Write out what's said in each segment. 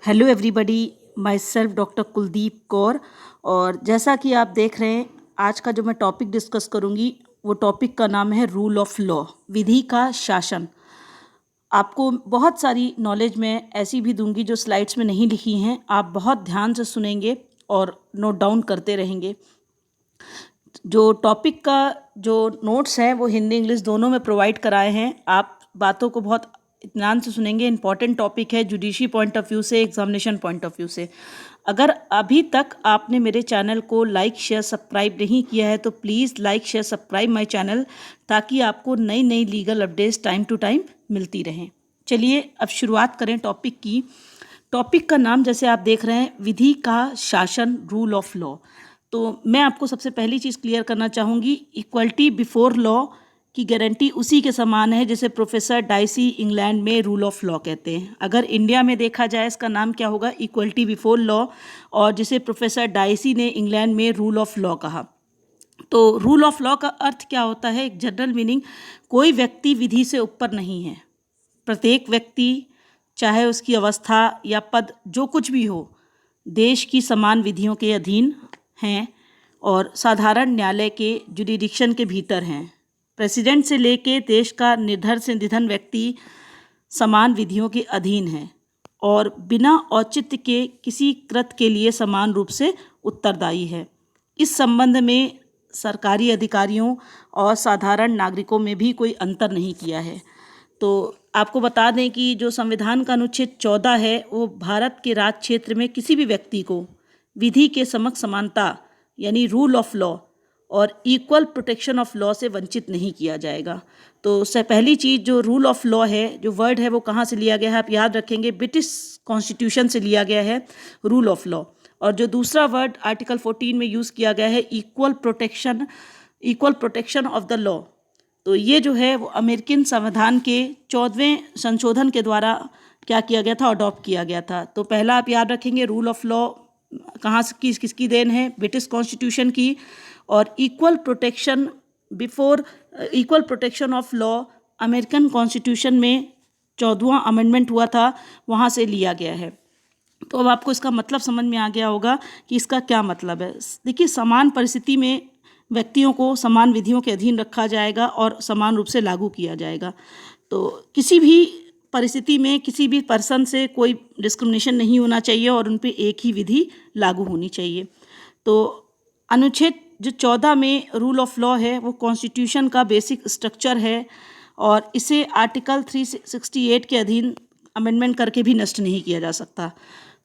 Hello everybody, my self doctor Kuldeep Kaur. और जैसा कि आप देख रहे हैं, आज का जो मैं टॉपिक डिस्कस करूंगी वो टॉपिक का नाम है रूल ऑफ लॉ, विधि का शासन। आपको बहुत सारी नॉलेज मैं ऐसी भी दूंगी जो स्लाइड्स में नहीं लिखी हैं। आप बहुत ध्यान से सुनेंगे और नोट डाउन करते रहेंगे। जो टॉपिक का जो नोट्स हैं वो हिंदी इंग्लिश दोनों में प्रोवाइड कराए हैं। आप बातों को बहुत इत्मीनान से सुनेंगे। इंपॉर्टेंट टॉपिक है जुडिशरी पॉइंट ऑफ व्यू से, एग्जामिनेशन पॉइंट ऑफ व्यू से। अगर अभी तक आपने मेरे चैनल को लाइक शेयर सब्सक्राइब नहीं किया है तो please like share subscribe my channel, ताकि आपको नई नई legal updates time to time मिलती रहें। चलिए अब शुरुआत करें टॉपिक की। टॉपिक का नाम जैसे आप देख रहे हैं, विधि का शासन, रूल ऑफ लॉ। तो मैं आपको सबसे पहली चीज़ क्लियर करना चाहूँगी, इक्वलिटी बिफोर लॉ की गारंटी उसी के समान है जैसे प्रोफेसर डाइसी इंग्लैंड में रूल ऑफ लॉ कहते हैं। अगर इंडिया में देखा जाए इसका नाम क्या होगा, इक्वलिटी बिफोर लॉ, और जिसे प्रोफेसर डाइसी ने इंग्लैंड में रूल ऑफ लॉ कहा। तो रूल ऑफ लॉ का अर्थ क्या होता है, एक जनरल मीनिंग, कोई व्यक्ति विधि से ऊपर नहीं है। प्रत्येक व्यक्ति, चाहे उसकी अवस्था या पद जो कुछ भी हो, देश की समान विधियों के अधीन हैं और साधारण न्यायालय के जुडिडिक्शन के भीतर हैं। प्रेसिडेंट से लेके देश का निर्धन से निधन व्यक्ति समान विधियों के अधीन है और बिना औचित्य के किसी कृत्य के लिए समान रूप से उत्तरदायी है। इस संबंध में सरकारी अधिकारियों और साधारण नागरिकों में भी कोई अंतर नहीं किया है। तो आपको बता दें कि जो संविधान का अनुच्छेद 14 है वो भारत के राज क्षेत्र में किसी भी व्यक्ति को विधि के समक्ष समानता यानी रूल ऑफ लॉ और इक्वल प्रोटेक्शन ऑफ लॉ से वंचित नहीं किया जाएगा। तो सबसे पहली चीज़, जो रूल ऑफ लॉ है, जो वर्ड है वो कहाँ से लिया गया है, आप याद रखेंगे, ब्रिटिश कॉन्स्टिट्यूशन से लिया गया है रूल ऑफ लॉ। और जो दूसरा वर्ड आर्टिकल 14 में यूज़ किया गया है, equal protection of the law, तो ये जो है वो अमेरिकन संविधान के 14वें संशोधन के द्वारा क्या किया गया था, अडॉप्ट किया गया था। तो पहला आप याद रखेंगे, रूल ऑफ लॉ कहाँ की किसकी देन है, ब्रिटिश कॉन्स्टिट्यूशन की। और equal protection of law American constitution में 14वां अमेंडमेंट हुआ था, वहाँ से लिया गया है। तो अब आपको इसका मतलब समझ में आ गया होगा कि इसका क्या मतलब है। देखिए, समान परिस्थिति में व्यक्तियों को समान विधियों के अधीन रखा जाएगा और समान रूप से लागू किया जाएगा। तो किसी भी परिस्थिति में किसी भी पर्सन से कोई डिस्क्रिमिनेशन नहीं होना चाहिए और उन पे एक ही विधि लागू होनी चाहिए। तो अनुच्छेद जो 14 में रूल ऑफ लॉ है वो कॉन्स्टिट्यूशन का बेसिक स्ट्रक्चर है और इसे आर्टिकल 368 के अधीन अमेंडमेंट करके भी नष्ट नहीं किया जा सकता।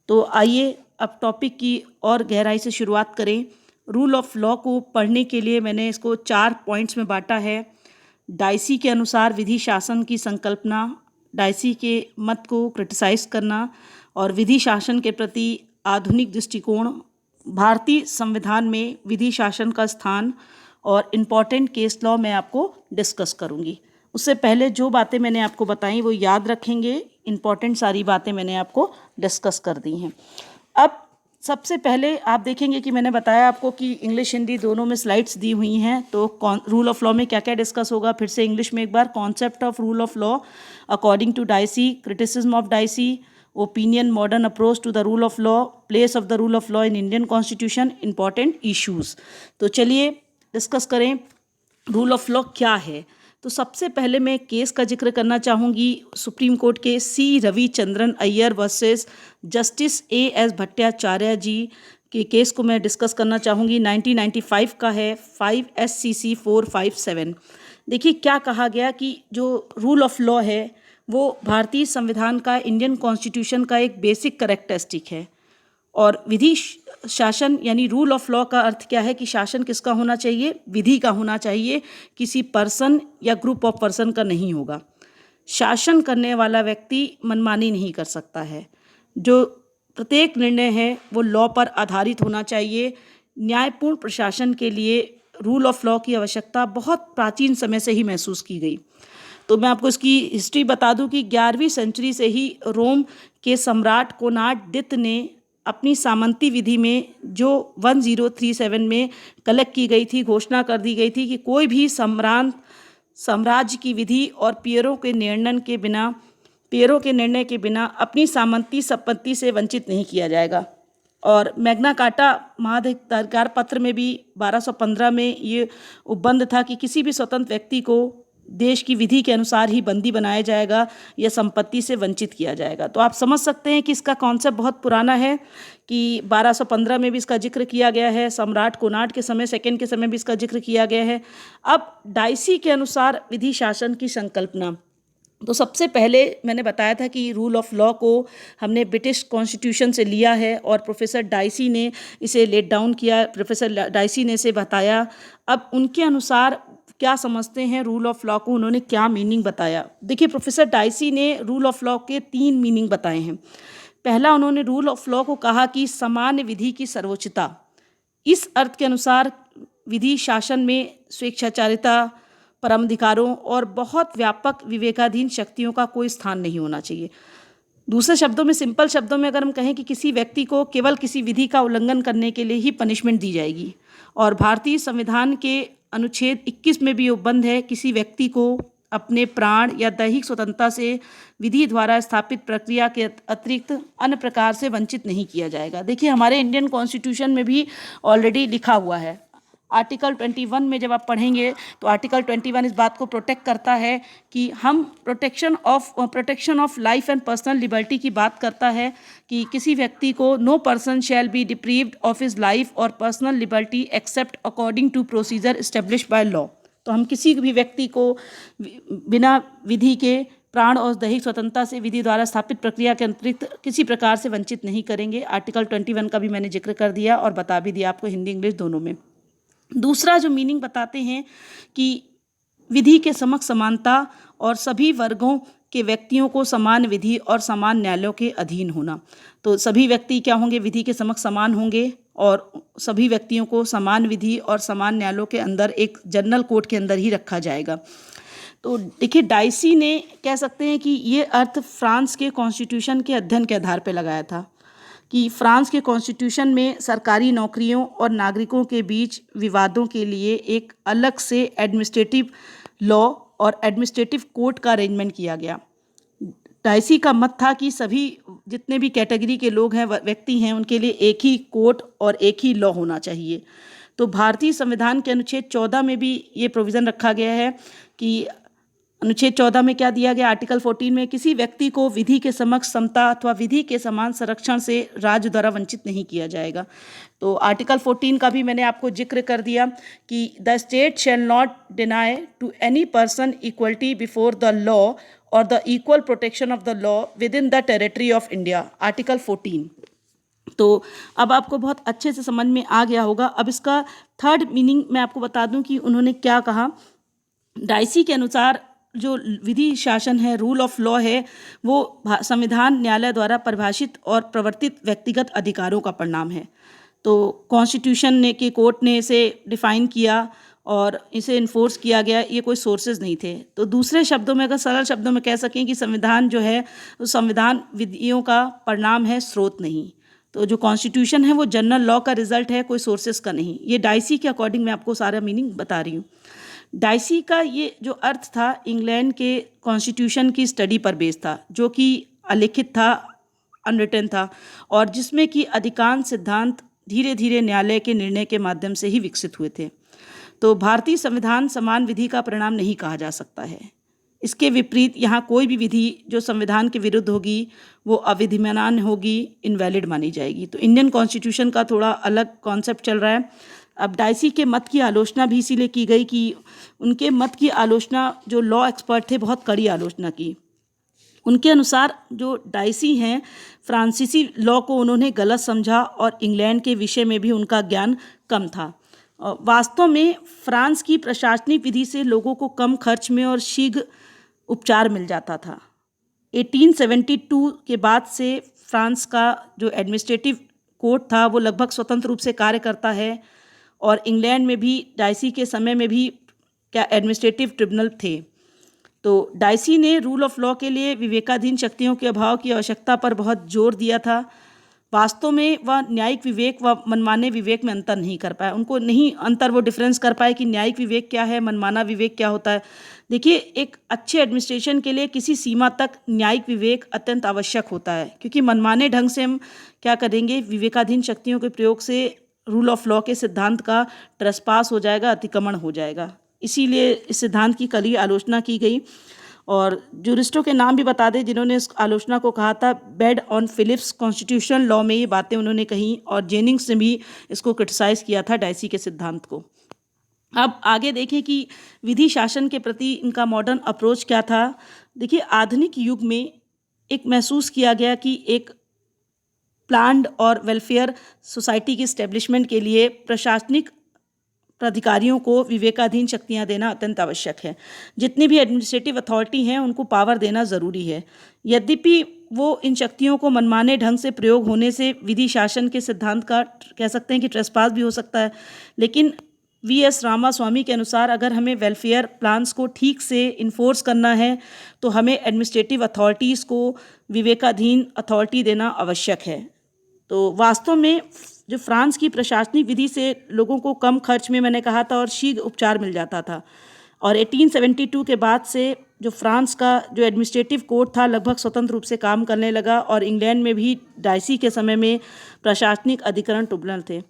तो आइए अब टॉपिक की और गहराई से शुरुआत करें। रूल ऑफ लॉ को पढ़ने के लिए मैंने इसको 4 पॉइंट्स में बांटा है। डाइसी के अनुसार विधि शासन की संकल्पना, डाइसी के मत को क्रिटिसाइज करना और विधि शासन के प्रति आधुनिक दृष्टिकोण, भारतीय संविधान में विधि शासन का स्थान और इम्पॉर्टेंट केस लॉ मैं आपको डिस्कस करूंगी। उससे पहले जो बातें मैंने आपको बताई वो याद रखेंगे। इम्पॉर्टेंट सारी बातें मैंने आपको डिस्कस कर दी हैं। अब सबसे पहले आप देखेंगे कि मैंने बताया आपको कि इंग्लिश हिंदी दोनों में स्लाइड्स दी हुई हैं। तो रूल ऑफ लॉ में क्या क्या डिस्कस होगा, फिर से इंग्लिश में एक बार, concept of rule of law according to Dicey, criticism of Dicey, opinion, modern approach to the rule of law, place of the rule of law in Indian constitution, important issues. तो चलिए discuss करें rule of law क्या है। तो सबसे पहले मैं case का जिक्र करना चाहूँगी, सुप्रीम कोर्ट के C Ravichandran Iyer versus justice A S Bhattacharya ji के केस को मैं डिस्कस करना चाहूँगी। 1995 का है, 5 SCC 457। देखिए क्या कहा गया कि जो रूल ऑफ लॉ है वो भारतीय संविधान का, इंडियन कॉन्स्टिट्यूशन का एक बेसिक कैरेक्टरिस्टिक है। और विधि शासन यानी रूल ऑफ लॉ का अर्थ क्या है कि शासन किसका होना चाहिए, विधि का होना चाहिए, किसी पर्सन या ग्रुप ऑफ पर्सन का नहीं होगा। शासन करने वाला व्यक्ति मनमानी नहीं कर सकता है। जो प्रत्येक निर्णय है वो लॉ पर आधारित होना चाहिए। न्यायपूर्ण प्रशासन के लिए रूल ऑफ लॉ की आवश्यकता बहुत प्राचीन समय से ही महसूस की गई। तो मैं आपको इसकी हिस्ट्री बता दूं कि 11वीं सेंचुरी से ही रोम के सम्राट कोनार्ड द्वितीय ने अपनी सामंती विधि में जो 1037 में कलेक्ट की गई थी, घोषणा कर दी गई थी कि कोई भी साम्राज्य की विधि और पियरों के निर्णय के बिना पेरों के निर्णय के बिना अपनी सामंती संपत्ति से वंचित नहीं किया जाएगा। और मैग्ना कार्टा महाधिकार पत्र में भी 1215 में ये उपबंध था कि किसी भी स्वतंत्र व्यक्ति को देश की विधि के अनुसार ही बंदी बनाया जाएगा या संपत्ति से वंचित किया जाएगा। तो आप समझ सकते हैं कि इसका कॉन्सेप्ट बहुत पुराना है कि 1215 में भी इसका जिक्र किया गया है, सम्राट कोनार्ड के समय, सेकंड के समय भी इसका जिक्र किया गया है। अब डाइसी के अनुसार विधि शासन की संकल्पना, तो सबसे पहले मैंने बताया था कि रूल ऑफ लॉ को हमने ब्रिटिश कॉन्स्टिट्यूशन से लिया है और प्रोफेसर डाइसी ने इसे लेट डाउन किया, प्रोफेसर डाइसी ने इसे बताया। अब उनके अनुसार क्या समझते हैं रूल ऑफ लॉ को, उन्होंने क्या मीनिंग बताया। देखिए, प्रोफेसर डाइसी ने रूल ऑफ लॉ के 3 मीनिंग बताए हैं। पहला, उन्होंने रूल ऑफ लॉ को कहा कि सामान्य विधि की सर्वोच्चता। इस अर्थ के अनुसार विधि शासन में स्वेच्छाचारिता, परमाधिकारों और बहुत व्यापक विवेकाधीन शक्तियों का कोई स्थान नहीं होना चाहिए। दूसरे शब्दों में, सिंपल शब्दों में अगर हम कहें कि किसी व्यक्ति को केवल किसी विधि का उल्लंघन करने के लिए ही पनिशमेंट दी जाएगी। और भारतीय संविधान के अनुच्छेद 21 में भी उपबंध है, किसी व्यक्ति को अपने प्राण या दैहिक स्वतंत्रता से विधि द्वारा स्थापित प्रक्रिया के अतिरिक्त अन्य प्रकार से वंचित नहीं किया जाएगा। देखिए, हमारे इंडियन कॉन्स्टिट्यूशन में भी ऑलरेडी लिखा हुआ है। आर्टिकल 21 में जब आप पढ़ेंगे तो आर्टिकल 21 इस बात को प्रोटेक्ट करता है कि हम protection of life and personal liberty की बात करता है कि किसी व्यक्ति को no person shall be deprived of his life और personal liberty except according to procedure established by law. तो हम किसी भी व्यक्ति को बिना विधि के प्राण और दैहिक स्वतंत्रता से विधि द्वारा स्थापित प्रक्रिया के अतिरिक्त किसी प्रकार से वंचित नहीं करेंगे। आर्टिकल 21 का भी मैंने जिक्र कर दिया और बता भी दिया आपको हिंदी इंग्लिश दोनों में। दूसरा जो मीनिंग बताते हैं कि विधि के समक्ष समानता और सभी वर्गों के व्यक्तियों को समान विधि और समान न्यायालयों के अधीन होना। तो सभी व्यक्ति क्या होंगे, विधि के समक्ष समान होंगे और सभी व्यक्तियों को समान विधि और समान न्यायालयों के अंदर एक जनरल कोर्ट के अंदर ही रखा जाएगा। तो देखिए, डाइसी ने कह सकते हैं कि ये अर्थ फ्रांस के कॉन्स्टिट्यूशन के अध्ययन के आधार पर लगाया था कि फ्रांस के कॉन्स्टिट्यूशन में सरकारी नौकरियों और नागरिकों के बीच विवादों के लिए एक अलग से एडमिनिस्ट्रेटिव लॉ और एडमिनिस्ट्रेटिव कोर्ट का अरेंजमेंट किया गया। डाइसी का मत था कि सभी जितने भी कैटेगरी के लोग हैं, व्यक्ति हैं, उनके लिए एक ही कोर्ट और एक ही लॉ होना चाहिए। तो भारतीय संविधान के अनुच्छेद 14 में भी ये प्रोविज़न रखा गया है कि अनुच्छेद 14 में क्या दिया गया, आर्टिकल 14 में किसी व्यक्ति को विधि के समक्ष समता अथवा विधि के समान संरक्षण से राज्य द्वारा वंचित नहीं किया जाएगा। तो आर्टिकल 14 का भी मैंने आपको जिक्र कर दिया कि the state shall not deny to any person equality before the law और the equal protection of the law within the territory of India, article 14। तो अब आपको बहुत अच्छे से समझ में आ गया होगा। अब इसका थर्ड मीनिंग मैं आपको बता दूं कि उन्होंने क्या कहा। डाइसी के अनुसार जो विधि शासन है, रूल ऑफ लॉ है, वो संविधान न्यायालय द्वारा परिभाषित और प्रवर्तित व्यक्तिगत अधिकारों का परिणाम है। तो कॉन्स्टिट्यूशन ने के कोर्ट ने इसे डिफाइन किया और इसे इन्फोर्स किया गया, ये कोई सोर्सेज नहीं थे। तो दूसरे शब्दों में, अगर सरल शब्दों में कह सकें कि संविधान जो है, संविधान विधियों का परिणाम है, स्रोत नहीं। तो जो कॉन्स्टिट्यूशन है वो जनरल लॉ का रिजल्ट है, कोई सोर्सेज का नहीं। ये डाइसी के अकॉर्डिंग मैं आपको सारा मीनिंग बता रही हूँ। डाइसी का ये जो अर्थ था, इंग्लैंड के कॉन्स्टिट्यूशन की स्टडी पर बेस्ड था, जो कि अलिखित था, अनरिटन था, और जिसमें कि अधिकांश सिद्धांत धीरे धीरे न्यायालय के निर्णय के माध्यम से ही विकसित हुए थे। तो भारतीय संविधान समान विधि का परिणाम नहीं कहा जा सकता है। इसके विपरीत यहाँ कोई भी विधि जो संविधान के विरुद्ध होगी वो अविधिमान होगी, इनवैलिड मानी जाएगी। तो इंडियन कॉन्स्टिट्यूशन का थोड़ा अलग कॉन्सेप्ट चल रहा है। अब डाइसी के मत की आलोचना भी इसीलिए की गई कि उनके मत की आलोचना जो लॉ एक्सपर्ट थे, बहुत कड़ी आलोचना की। उनके अनुसार जो डाइसी हैं, फ्रांसीसी लॉ को उन्होंने गलत समझा और इंग्लैंड के विषय में भी उनका ज्ञान कम था। वास्तव में फ्रांस की प्रशासनिक विधि से लोगों को कम खर्च में और शीघ्र उपचार मिल जाता था। 1872 के बाद से फ्रांस का जो एडमिनिस्ट्रेटिव कोर्ट था वो लगभग स्वतंत्र रूप से कार्य करता है, और इंग्लैंड में भी डाइसी के समय में भी क्या एडमिनिस्ट्रेटिव ट्रिब्यूनल थे। तो डाइसी ने रूल ऑफ लॉ के लिए विवेकाधीन शक्तियों के अभाव की आवश्यकता पर बहुत जोर दिया था। वास्तव में वह न्यायिक विवेक व मनमाने विवेक में अंतर नहीं कर पाए, उनको नहीं अंतर वो डिफरेंस कर पाए कि न्यायिक विवेक क्या है, मनमाना विवेक क्या होता है। देखिए, एक अच्छे एडमिनिस्ट्रेशन के लिए किसी सीमा तक न्यायिक विवेक अत्यंत आवश्यक होता है, क्योंकि मनमाने ढंग से हम क्या करेंगे, विवेकाधीन शक्तियों के प्रयोग से रूल ऑफ लॉ के सिद्धांत का ट्रेसपास हो जाएगा, अतिक्रमण हो जाएगा। इसीलिए इस सिद्धांत की कड़ी आलोचना की गई। और जूरिस्टों के नाम भी बता दें जिन्होंने इस आलोचना को कहा था। Bed on Phillips constitutional law में ये बातें उन्होंने कही, और जेनिंग्स ने भी इसको क्रिटिसाइज किया था, डाइसी के सिद्धांत को। अब आगे देखें कि विधि शासन के प्रति इनका मॉडर्न अप्रोच क्या था। देखिए, आधुनिक युग में एक महसूस किया गया कि एक प्लान्ड और वेलफेयर सोसाइटी की इस्टेब्लिशमेंट के लिए प्रशासनिक प्राधिकारियों को विवेकाधीन शक्तियां देना अत्यंत आवश्यक है। जितनी भी एडमिनिस्ट्रेटिव अथॉरिटी हैं उनको पावर देना ज़रूरी है। यद्यपि वो इन शक्तियों को मनमाने ढंग से प्रयोग होने से विधि शासन के सिद्धांत का कह सकते हैं कि ट्रेसपास भी हो सकता है, लेकिन वी.एस. रामास्वामी के अनुसार अगर हमें वेलफेयर प्लान्स को ठीक से इन्फोर्स करना है तो हमें एडमिनिस्ट्रेटिव अथॉरिटीज़ को विवेकाधीन अथॉरिटी देना आवश्यक है। तो वास्तव में जो फ्रांस की प्रशासनिक विधि से लोगों को कम खर्च में, मैंने कहा था, और शीघ्र उपचार मिल जाता था। और 1872 के बाद से जो फ्रांस का जो एडमिनिस्ट्रेटिव कोड था लगभग स्वतंत्र रूप से काम करने लगा, और इंग्लैंड में भी डाइसी के समय में प्रशासनिक अधिकरण ट्रिब्यूनल थे।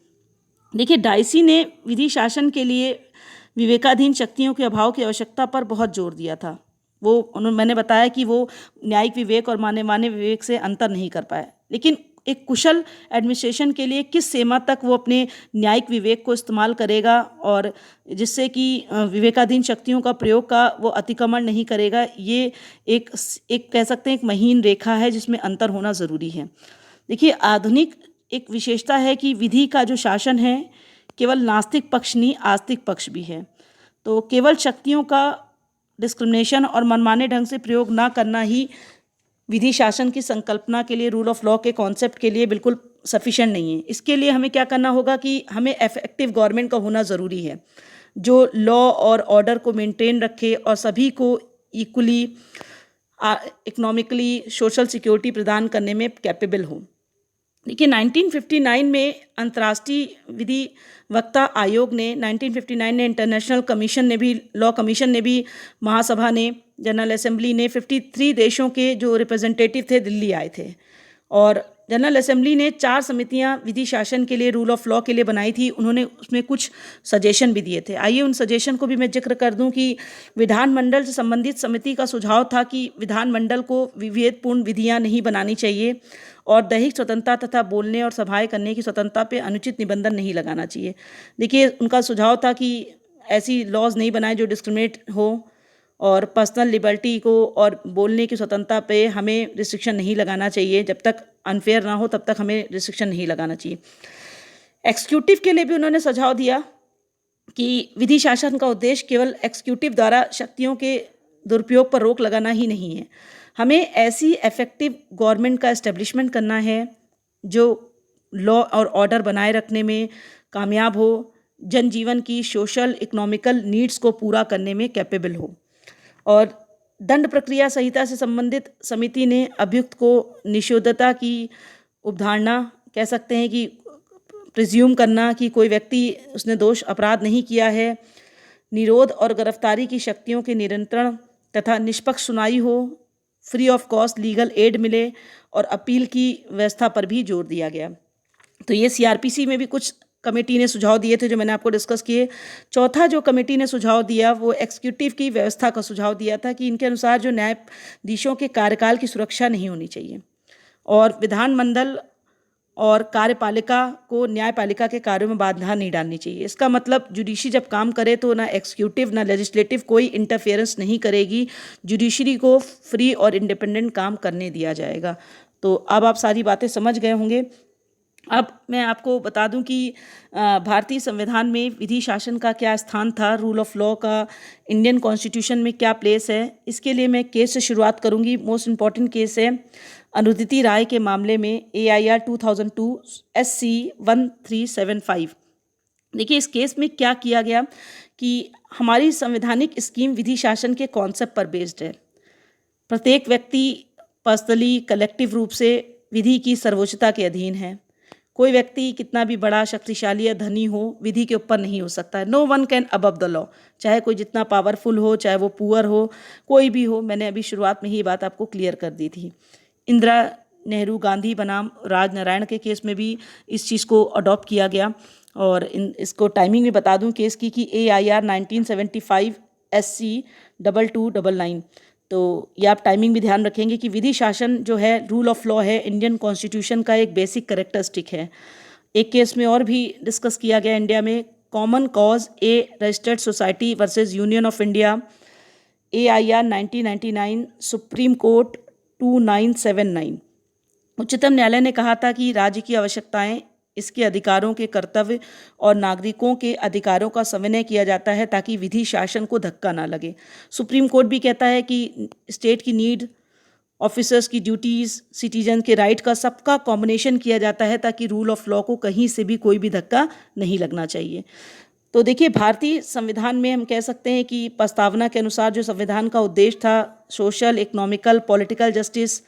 देखिए, डाइसी ने विधि शासन के लिए विवेकाधीन शक्तियों के अभाव की आवश्यकता पर बहुत जोर दिया था। मैंने बताया कि वो न्यायिक विवेक और मानवीय विवेक से अंतर नहीं कर पाए, लेकिन एक कुशल एडमिनिस्ट्रेशन के लिए किस सीमा तक वो अपने न्यायिक विवेक को इस्तेमाल करेगा और जिससे कि विवेकाधीन शक्तियों का प्रयोग का वो अतिक्रमण नहीं करेगा, ये एक कह सकते हैं एक महीन रेखा है जिसमें अंतर होना ज़रूरी है। देखिए, आधुनिक एक विशेषता है कि विधि का जो शासन है केवल नास्तिक पक्ष नहीं, आस्तिक पक्ष भी है। तो केवल शक्तियों का डिस्क्रिमिनेशन और मनमाने ढंग से प्रयोग ना करना ही विधि शासन की संकल्पना के लिए, रूल ऑफ लॉ के कॉन्सेप्ट के लिए बिल्कुल सफिशिएंट नहीं है। इसके लिए हमें क्या करना होगा कि हमें इफेक्टिव गवर्नमेंट का होना ज़रूरी है जो लॉ और ऑर्डर को मेंटेन रखे और सभी को इक्वली इकोनॉमिकली सोशल सिक्योरिटी प्रदान करने में कैपेबल हो। देखिए, 1959 में अंतर्राष्ट्रीय विधि वक्ता आयोग ने 1959 ने इंटरनेशनल कमीशन ने भी, लॉ कमीशन ने भी, महासभा ने, जनरल असेंबली ने 53 देशों के जो रिप्रेजेंटेटिव थे दिल्ली आए थे, और जनरल असेंबली ने 4 समितियां विधि शासन के लिए, रूल ऑफ लॉ के लिए बनाई थी। उन्होंने उसमें कुछ सजेशन भी दिए थे। आइए उन सजेशन को भी मैं जिक्र कर दूं कि विधानमंडल से संबंधित समिति का सुझाव था कि विधानमंडल को विभेदपूर्ण विधियां नहीं बनानी चाहिए और दैहिक स्वतंत्रता तथा बोलने और सभाएं करने की स्वतंत्रता पे अनुचित निबंधन नहीं लगाना चाहिए। देखिए, उनका सुझाव था कि ऐसी लॉज नहीं बनाए जो डिस्क्रिमिनेट हो, और पर्सनल लिबर्टी को और बोलने की स्वतंत्रता पे हमें रिस्ट्रिक्शन नहीं लगाना चाहिए। जब तक अनफेयर ना हो तब तक हमें रिस्ट्रिक्शन नहीं लगाना चाहिए। एक्सिक्यूटिव के लिए भी उन्होंने सुझाव दिया कि विधि शासन का उद्देश्य केवल एक्सिक्यूटिव द्वारा शक्तियों के दुरुपयोग पर रोक लगाना ही नहीं है। हमें ऐसी इफेक्टिव गवर्नमेंट का एस्टेब्लिशमेंट करना है जो लॉ और ऑर्डर बनाए रखने में कामयाब हो, जनजीवन की सोशल इकोनॉमिकल नीड्स को पूरा करने में कैपेबल हो। और दंड प्रक्रिया संहिता से संबंधित समिति ने अभियुक्त को निषेधता की अवधारणा, कह सकते हैं कि प्रिज्यूम करना कि कोई व्यक्ति उसने दोष अपराध नहीं किया है, निरोध और गिरफ्तारी की शक्तियों के नियंत्रण तथा निष्पक्ष सुनवाई हो, free of cost legal aid मिले, और अपील की व्यवस्था पर भी जोर दिया गया। तो ये सीआरपीसी में भी कुछ कमेटी ने सुझाव दिए थे जो मैंने आपको डिस्कस किए। चौथा जो कमेटी ने सुझाव दिया वो एक्सिक्यूटिव की व्यवस्था का सुझाव दिया था कि इनके अनुसार जो न्यायाधीशों के कार्यकाल की सुरक्षा नहीं होनी चाहिए, और विधानमंडल और कार्यपालिका को न्यायपालिका के कार्यों में बाधा नहीं डालनी चाहिए। इसका मतलब जुडिशरी जब काम करे तो ना एक्सिक्यूटिव ना लेजिस्लेटिव कोई इंटरफेरेंस नहीं करेगी, जुडिशरी को फ्री और इंडिपेंडेंट काम करने दिया जाएगा। तो अब आप सारी बातें समझ गए होंगे। अब मैं आपको बता दूं कि भारतीय संविधान में विधि शासन का क्या स्थान था, रूल ऑफ लॉ का इंडियन कॉन्स्टिट्यूशन में क्या प्लेस है। इसके लिए मैं केस से शुरुआत करूंगी। मोस्ट इम्पॉर्टेंट केस है अनुदिति राय के मामले में, AIR 2002 SC 1375। देखिए, इस केस में क्या किया गया कि हमारी संवैधानिक स्कीम विधि शासन के कॉन्सेप्ट पर बेस्ड है। प्रत्येक व्यक्ति पर्सनली, कलेक्टिव रूप से विधि की सर्वोच्चता के अधीन है। कोई व्यक्ति कितना भी बड़ा, शक्तिशाली या धनी हो, विधि के ऊपर नहीं हो सकता है। No one can above the law. चाहे कोई जितना पावरफुल हो, चाहे वो पुअर हो, कोई भी हो। मैंने अभी शुरुआत में ही ये बात आपको क्लियर कर दी थी। इंदिरा नेहरू, गांधी बनाम राजनारायण के केस में भी इस चीज़ को अडॉप्ट किया गया। और इसको टाइमिंग भी बता दूं केस की कि AIR 1975 SC 2299। तो ये आप टाइमिंग भी ध्यान रखेंगे कि विधि शासन जो है, रूल ऑफ लॉ है, इंडियन कॉन्स्टिट्यूशन का एक बेसिक कैरेक्टरिस्टिक है। एक केस में और भी डिस्कस किया गया इंडिया में, common cause A registered society versus union of India, AIR 1999, supreme court 2979। उच्चतम न्यायालय ने कहा था कि राज्य की आवश्यकताएं, इसके अधिकारों के कर्तव्य और नागरिकों के अधिकारों का समन्वय किया जाता है ताकि विधि शासन को धक्का ना लगे। सुप्रीम कोर्ट भी कहता है कि स्टेट की नीड, ऑफिसर्स की ड्यूटीज़, सिटीजन के राइट का सबका कॉम्बिनेशन किया जाता है ताकि रूल ऑफ लॉ को कहीं से भी कोई भी धक्का नहीं लगना चाहिए। तो देखिए, भारतीय संविधान में हम कह सकते हैं कि प्रस्तावना के अनुसार जो संविधान का उद्देश्य था, social, economical, political justice,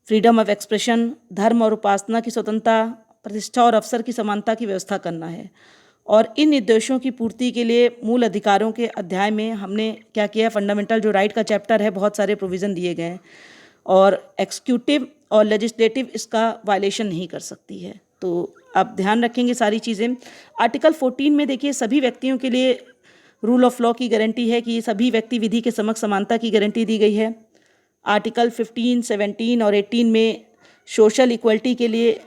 freedom of expression, धर्म और उपासना की स्वतंत्रता, प्रतिष्ठा और अवसर की समानता की व्यवस्था करना है। और इन निर्देशों की पूर्ति के लिए मूल अधिकारों के अध्याय में हमने क्या किया है, फंडामेंटल जो राइट का चैप्टर है, बहुत सारे प्रोविज़न दिए गए हैं और एक्सिक्यूटिव और लेजिस्लेटिव इसका वायलेशन नहीं कर सकती है। तो आप ध्यान रखेंगे सारी चीज़ें। आर्टिकल 14 में देखिए, सभी व्यक्तियों के लिए रूल ऑफ लॉ की गारंटी है कि सभी व्यक्ति विधि के समक्ष समानता की गारंटी दी गई है। आर्टिकल 15, 17 और 18 में सोशल इक्वलिटी के लिए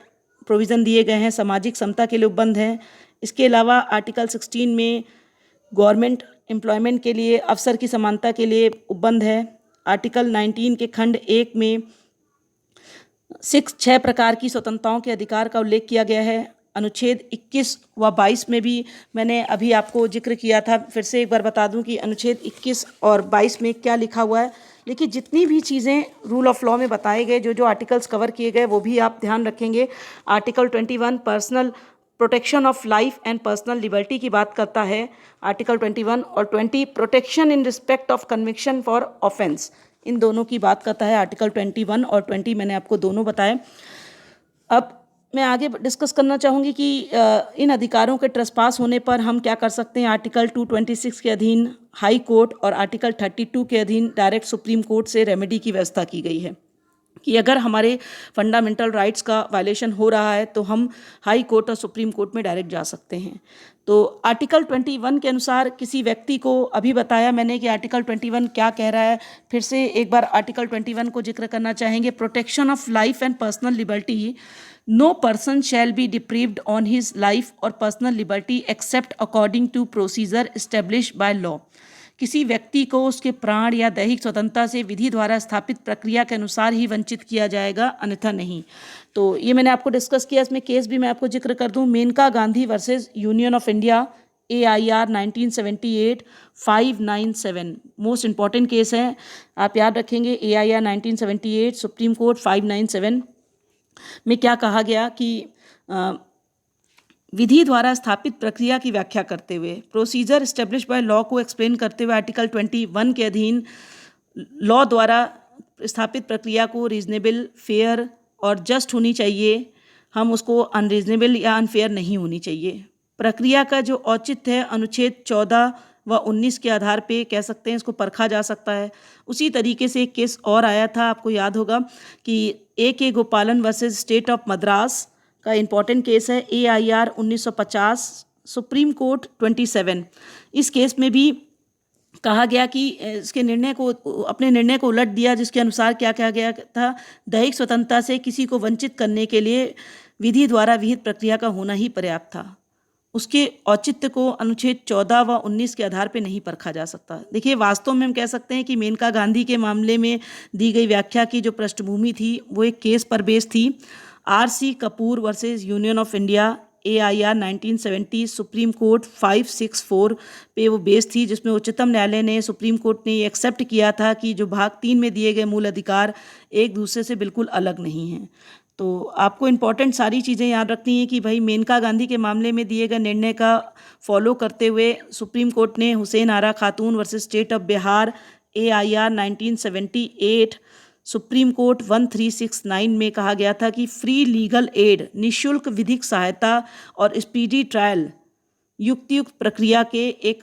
प्रोविज़न दिए गए हैं, सामाजिक समता के लिए उपबंध हैं। इसके अलावा आर्टिकल 16 में गवर्नमेंट एम्प्लॉयमेंट के लिए, अवसर की समानता के लिए उपबंध है। आर्टिकल 19 के खंड 1 में 6 प्रकार की स्वतंत्रताओं के अधिकार का उल्लेख किया गया है। अनुच्छेद 21 व 22 में भी मैंने अभी आपको जिक्र किया था, फिर से एक बार बता दूं कि अनुच्छेद 21 और 22 में क्या लिखा हुआ है। देखिए, जितनी भी चीज़ें रूल ऑफ लॉ में बताए गए, जो जो आर्टिकल्स कवर किए गए, वो भी आप ध्यान रखेंगे। Article 21 personal protection of life and personal liberty की बात करता है, आर्टिकल 21, और 20 protection in respect of conviction for offence, इन दोनों की बात करता है। आर्टिकल 21 और 20 मैंने आपको दोनों बताए। अब मैं आगे डिस्कस करना चाहूँगी कि इन अधिकारों के ट्रेसपास होने पर हम क्या कर सकते हैं। आर्टिकल 226 के अधीन हाई कोर्ट और आर्टिकल 32 के अधीन डायरेक्ट सुप्रीम कोर्ट से रेमेडी की व्यवस्था की गई है कि अगर हमारे फंडामेंटल राइट्स का वायलेशन हो रहा है तो हम हाई कोर्ट और सुप्रीम कोर्ट में डायरेक्ट जा सकते हैं। तो आर्टिकल 21 के अनुसार किसी व्यक्ति को, अभी बताया मैंने कि आर्टिकल 21 क्या कह रहा है, फिर से एक बार आर्टिकल 21 को जिक्र करना चाहेंगे। Protection of life and personal liberty, no person shall be deprived on his life और personal liberty except according to procedure establish by law. किसी व्यक्ति को उसके प्राण या दैहिक स्वतंत्रता से विधि द्वारा स्थापित प्रक्रिया के अनुसार ही वंचित किया जाएगा, अन्यथा नहीं। तो ये मैंने आपको डिस्कस किया। इसमें केस भी मैं आपको जिक्र कर दूं, Maneka Gandhi versus union of India, AIR 1978 597, most important case है, आप याद रखेंगे। AIR 1978, सुप्रीम कोर्ट 597 में क्या कहा गया कि विधि द्वारा स्थापित प्रक्रिया की व्याख्या करते हुए, प्रोसीजर एस्टेब्लिश बाय लॉ को एक्सप्लेन करते हुए, आर्टिकल 21 के अधीन लॉ द्वारा स्थापित प्रक्रिया को रीजनेबल, फेयर और जस्ट होनी चाहिए, हम उसको अनरीजनेबल या अनफेयर नहीं होनी चाहिए। प्रक्रिया का जो औचित्य है, अनुच्छेद 14 व 19 के आधार पे कह सकते हैं, इसको परखा जा सकता है। उसी तरीके से एक केस और आया था, आपको याद होगा कि AK गोपालन वर्सेस स्टेट ऑफ मद्रास का इंपॉर्टेंट केस है, AIR 1950, सुप्रीम कोर्ट 27। इस केस में भी कहा गया कि इसके अपने निर्णय को उलट दिया, जिसके अनुसार क्या कहा गया था, दैहिक स्वतंत्रता से किसी को वंचित करने के लिए विधि द्वारा विहित प्रक्रिया का होना ही पर्याप्त था। उसके औचित्य को अनुच्छेद 14 व 19 के आधार पर नहीं परखा जा सकता। देखिए, वास्तव में हम कह सकते हैं कि मेनका गांधी के मामले में दी गई व्याख्या की जो पृष्ठभूमि थी, वो एक केस पर बेस थी। RC Kapoor versus union of India, AIR 1970, supreme court 564 पे वो बेस थी, जिसमें उच्चतम न्यायालय ने, सुप्रीम कोर्ट ने ये एक्सेप्ट किया था कि जो भाग 3 में दिए गए मूल अधिकार एक दूसरे से बिल्कुल अलग नहीं हैं। तो आपको इम्पॉर्टेंट सारी चीज़ें याद रखनी है कि भाई, मेनका गांधी के मामले में दिए गए निर्णय का फॉलो करते हुए सुप्रीम कोर्ट ने हुसैन आरा खातून versus state of Bihar, AIR 1978, supreme court 1369 में कहा गया था कि फ्री लीगल एड, निःशुल्क विधिक सहायता और स्पीडी ट्रायल युक्त प्रक्रिया के एक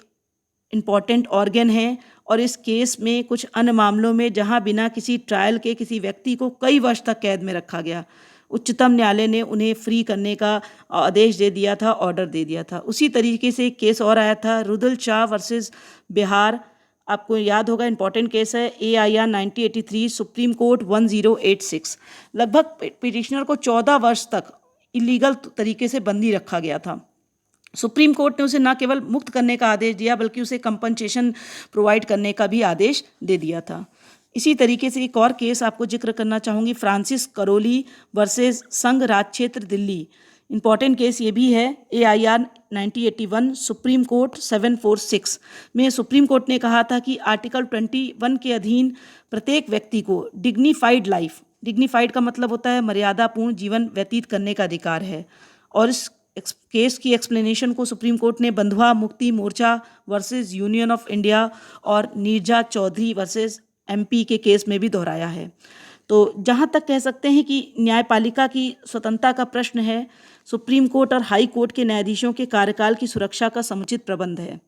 इम्पॉर्टेंट ऑर्गन है। और इस केस में कुछ अन्य मामलों में जहां बिना किसी ट्रायल के किसी व्यक्ति को कई वर्ष तक कैद में रखा गया, उच्चतम न्यायालय ने उन्हें फ्री करने का आदेश दे दिया था, ऑर्डर दे दिया था। उसी तरीके से एक केस और आया था, रुदल शाह वर्सेस बिहार। आपको याद होगा, इंपॉर्टेंट केस है, AIR 1983, सुप्रीम कोर्ट 1086। लगभग पिटिशनर को 14 वर्ष तक इलीगल तरीके से बंदी रखा गया था। सुप्रीम कोर्ट ने उसे न केवल मुक्त करने का आदेश दिया बल्कि उसे कंपनसेशन प्रोवाइड करने का भी आदेश दे दिया था। इसी तरीके से एक और केस आपको जिक्र करना चाहूँगी, फ्रांसिस करोली वर्सेस संघ राज क्षेत्र दिल्ली। इंपॉर्टेंट केस ये भी है, AIR 1981, सुप्रीम कोर्ट 746 में सुप्रीम कोर्ट ने कहा था कि आर्टिकल 21 के अधीन प्रत्येक व्यक्ति को डिग्निफाइड लाइफ, डिग्निफाइड का मतलब होता है मर्यादापूर्ण जीवन व्यतीत करने का अधिकार है। और इस केस की एक्सप्लेनेशन को सुप्रीम कोर्ट ने बंधुआ Mukti Morcha versus union of India और नीरजा चौधरी वर्सेस MP के केस में भी दोहराया है। तो जहाँ तक कह सकते हैं कि न्यायपालिका की स्वतंत्रता का प्रश्न है, सुप्रीम कोर्ट और हाई कोर्ट के न्यायाधीशों के कार्यकाल की सुरक्षा का समुचित प्रबंध है।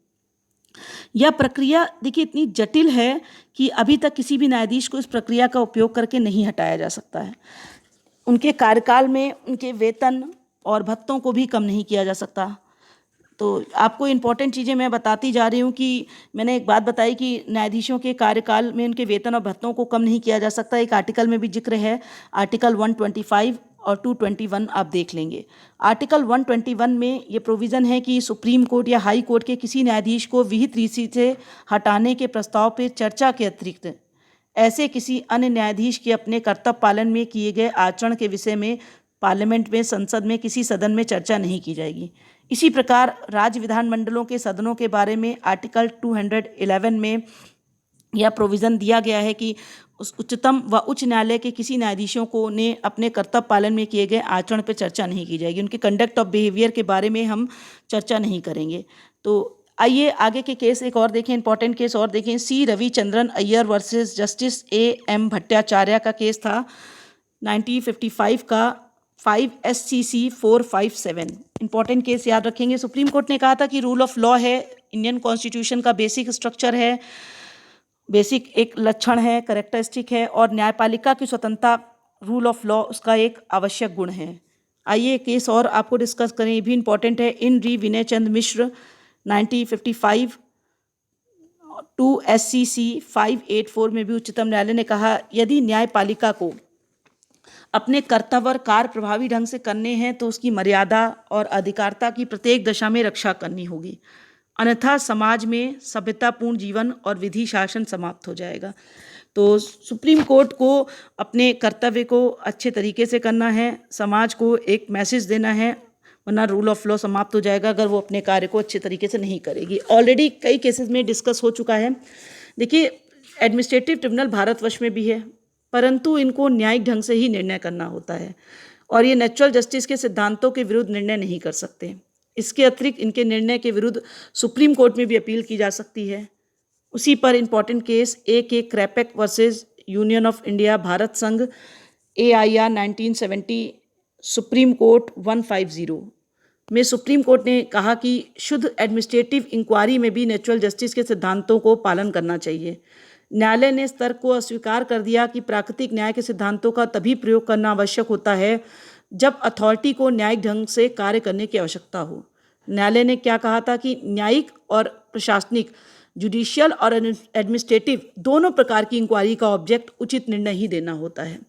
यह प्रक्रिया देखिए इतनी जटिल है कि अभी तक किसी भी न्यायाधीश को इस प्रक्रिया का उपयोग करके नहीं हटाया जा सकता है। उनके कार्यकाल में उनके वेतन और भत्तों को भी कम नहीं किया जा सकता। तो आपको इम्पॉर्टेंट चीज़ें मैं बताती जा रही हूँ कि मैंने एक बात बताई कि न्यायाधीशों के कार्यकाल में उनके वेतन और भत्तों को कम नहीं किया जा सकता। एक आर्टिकल में भी जिक्र है, आर्टिकल 125 और 221 आप देख लेंगे। आर्टिकल 121 में ये प्रोविज़न है कि सुप्रीम कोर्ट या हाई कोर्ट के किसी न्यायाधीश को विहित रीति से हटाने के प्रस्ताव पर चर्चा के अतिरिक्त ऐसे किसी अन्य न्यायाधीश के अपने कर्तव्य पालन में किए गए आचरण के विषय में पार्लियामेंट में, संसद में, किसी सदन में चर्चा नहीं की जाएगी। इसी प्रकार राज्य विधानमंडलों के सदनों के बारे में आर्टिकल 211 में यह प्रोविज़न दिया गया है कि उस उच्चतम व उच्च न्यायालय के किसी न्यायाधीशों को ने अपने कर्तव्य पालन में किए गए आचरण पर चर्चा नहीं की जाएगी। उनके कंडक्ट ऑफ बिहेवियर के बारे में हम चर्चा नहीं करेंगे। तो आइए आगे के केस एक और देखें, इंपॉर्टेंट केस और देखें। C Ravichandran Iyer versus justice AM Bhattacharya का केस था 1955 का 5 SCC 457। इंपॉर्टेंट केस याद रखेंगे। सुप्रीम कोर्ट ने कहा था कि रूल ऑफ लॉ है, इंडियन कॉन्स्टिट्यूशन का बेसिक स्ट्रक्चर है, बेसिक एक लक्षण है, कैरेक्टरिस्टिक है, और न्यायपालिका की स्वतंत्रता, रूल ऑफ लॉ, उसका एक आवश्यक गुण है। आइए केस और आपको डिस्कस करें, ये भी इंपॉर्टेंट है। इन री विनय चंद मिश्र 1955 2 SCC 584 में भी उच्चतम न्यायालय ने कहा, यदि न्यायपालिका को अपने कर्तव्य और कार्य प्रभावी ढंग से करने हैं तो उसकी मर्यादा और अधिकारिता की प्रत्येक दशा में रक्षा करनी होगी, अन्यथा समाज में सभ्यतापूर्ण जीवन और विधि शासन समाप्त हो जाएगा। तो सुप्रीम कोर्ट को अपने कर्तव्य को अच्छे तरीके से करना है, समाज को एक मैसेज देना है, वरना रूल ऑफ लॉ समाप्त हो जाएगा अगर वो अपने कार्य को अच्छे तरीके से नहीं करेगी। ऑलरेडी कई केसेस में डिस्कस हो चुका है। देखिए, एडमिनिस्ट्रेटिव ट्रिब्यूनल भारतवर्ष में भी है, परंतु इनको न्यायिक ढंग से ही निर्णय करना होता है और ये नेचुरल जस्टिस के सिद्धांतों के विरुद्ध निर्णय नहीं कर सकते। इसके अतिरिक्त इनके निर्णय के विरुद्ध सुप्रीम कोर्ट में भी अपील की जा सकती है। उसी पर इंपॉर्टेंट केस AK क्रैपेक versus union of India Bharat संघ AIR 1970 सुप्रीम कोर्ट 150 में सुप्रीम कोर्ट ने कहा कि शुद्ध एडमिनिस्ट्रेटिव इंक्वायरी में भी नेचुरल जस्टिस के सिद्धांतों को पालन करना चाहिए। न्यायालय ने इस तर्क को अस्वीकार कर दिया कि प्राकृतिक न्याय के सिद्धांतों का तभी प्रयोग करना आवश्यक होता है जब अथॉरिटी को न्यायिक ढंग से कार्य करने की आवश्यकता हो। न्यायालय ने क्या कहा था कि न्यायिक और प्रशासनिक, जुडिशियल और एडमिनिस्ट्रेटिव दोनों प्रकार की इंक्वायरी का ऑब्जेक्ट उचित निर्णय ही देना होता है।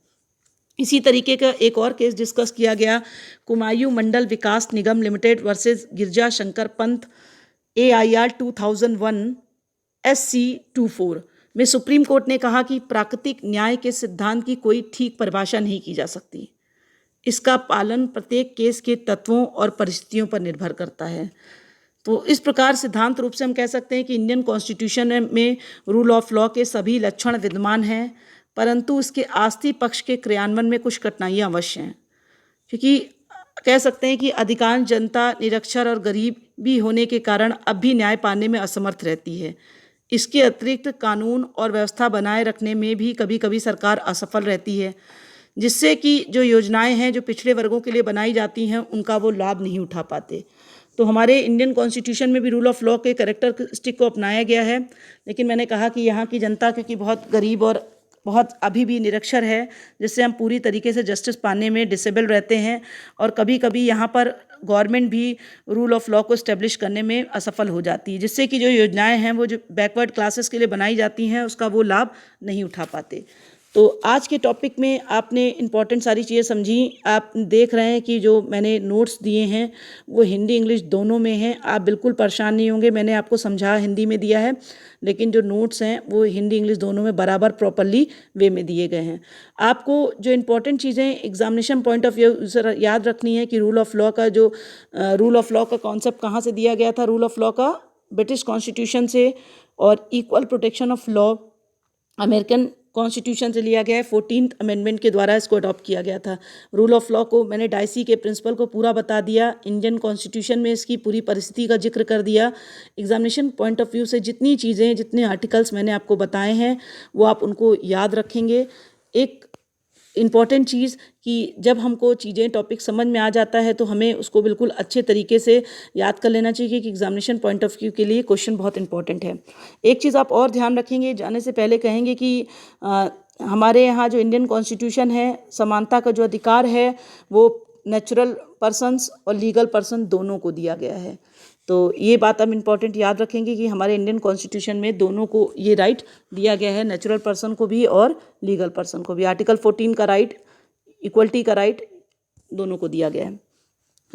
इसी तरीके का एक और केस डिस्कस किया गया, कुमायूं मंडल विकास निगम लिमिटेड वर्सेस गिरजा शंकर पंत AIR 2001 SC 24 में सुप्रीम कोर्ट ने कहा कि प्राकृतिक न्याय के सिद्धांत की कोई ठीक परिभाषा नहीं की जा सकती। इसका पालन प्रत्येक केस के तत्वों और परिस्थितियों पर निर्भर करता है। तो इस प्रकार सिद्धांत रूप से हम कह सकते हैं कि इंडियन कॉन्स्टिट्यूशन में रूल ऑफ लॉ के सभी लक्षण विद्यमान हैं, परंतु इसके आस्ती पक्ष के क्रियान्वयन में कुछ कठिनाइयाँ अवश्य हैं, क्योंकि कह सकते हैं कि अधिकांश जनता निरक्षर और गरीब भी होने के कारण अब भी न्याय पाने में असमर्थ रहती है। इसके अतिरिक्त कानून और व्यवस्था बनाए रखने में भी कभी कभी सरकार असफल रहती है, जिससे कि जो योजनाएं हैं जो पिछड़े वर्गों के लिए बनाई जाती हैं उनका वो लाभ नहीं उठा पाते। तो हमारे इंडियन कॉन्स्टिट्यूशन में भी रूल ऑफ लॉ के कैरेक्टरिस्टिक को अपनाया गया है, लेकिन मैंने कहा कि यहाँ की जनता क्योंकि बहुत गरीब और बहुत अभी भी निरक्षर है, जिससे हम पूरी तरीके से जस्टिस पाने में डिसेबल रहते हैं, और कभी कभी यहाँ पर गवर्नमेंट भी रूल ऑफ लॉ को इस्टेब्लिश करने में असफल हो जाती है, जिससे कि जो योजनाएं हैं वो जो बैकवर्ड क्लासेस के लिए बनाई जाती हैं उसका वो लाभ नहीं उठा पाते। तो आज के टॉपिक में आपने इम्पॉर्टेंट सारी चीज़ें समझी। आप देख रहे हैं कि जो मैंने नोट्स दिए हैं वो हिंदी इंग्लिश दोनों में हैं। आप बिल्कुल परेशान नहीं होंगे, मैंने आपको समझा हिंदी में दिया है, लेकिन जो नोट्स हैं वो हिंदी इंग्लिश दोनों में बराबर प्रॉपरली वे में दिए गए हैं। आपको जो इम्पोर्टेंट चीज़ें एग्जामिनेशन पॉइंट ऑफ व्यू से याद रखनी है कि रूल ऑफ लॉ का कॉन्सेप्ट कहाँ से दिया गया था। रूल ऑफ लॉ का ब्रिटिश कॉन्स्टिट्यूशन से, और equal protection of law American constitution से लिया गया है। 14th अमेंडमेंट के द्वारा इसको अडॉप्ट किया गया था। रूल ऑफ लॉ को मैंने डाइसी के प्रिंसिपल को पूरा बता दिया, इंडियन कॉन्स्टिट्यूशन में इसकी पूरी परिस्थिति का जिक्र कर दिया। एग्जामिनेशन पॉइंट ऑफ व्यू से जितनी चीज़ें, जितने आर्टिकल्स मैंने आपको बताए हैं वो आप उनको याद रखेंगे। एक इम्पॉर्टेंट चीज़ कि जब हमको चीज़ें टॉपिक समझ में आ जाता है तो हमें उसको बिल्कुल अच्छे तरीके से याद कर लेना चाहिए कि एग्जामिनेशन पॉइंट ऑफ व्यू के लिए क्वेश्चन बहुत इंपॉर्टेंट है। एक चीज़ आप और ध्यान रखेंगे, जाने से पहले कहेंगे कि हमारे यहाँ जो इंडियन कॉन्स्टिट्यूशन है, समानता का जो अधिकार है वो नेचुरल पर्सन्स और लीगल पर्सन दोनों को दिया गया है। तो ये बात हम इम्पॉर्टेंट याद रखेंगे कि हमारे इंडियन कॉन्स्टिट्यूशन में दोनों को ये राइट दिया गया है, नेचुरल पर्सन को भी और लीगल पर्सन को भी। आर्टिकल 14 का राइट, इक्वलिटी का राइट दोनों को दिया गया है।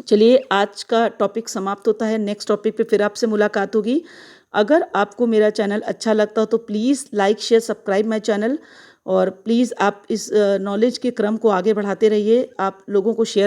चलिए आज का टॉपिक समाप्त होता है। नेक्स्ट टॉपिक पे फिर आपसे मुलाकात होगी। अगर आपको मेरा चैनल अच्छा लगता हो तो please like share subscribe my channel, और प्लीज़ आप इस नॉलेज के क्रम को आगे बढ़ाते रहिए। आप लोगों को शेयर